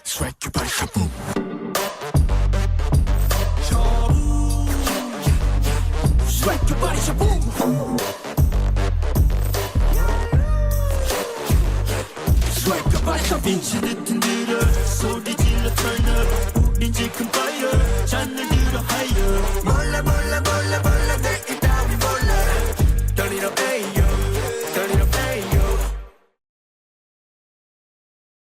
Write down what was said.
Swag your body, shaboom. Swag your body, shaboom. Swag your body, shaboom. 빈치듯 흔들어 소리 질러 turn up 우린 지금 fire 잔을 들어 higher 몰라 몰라 몰라 몰라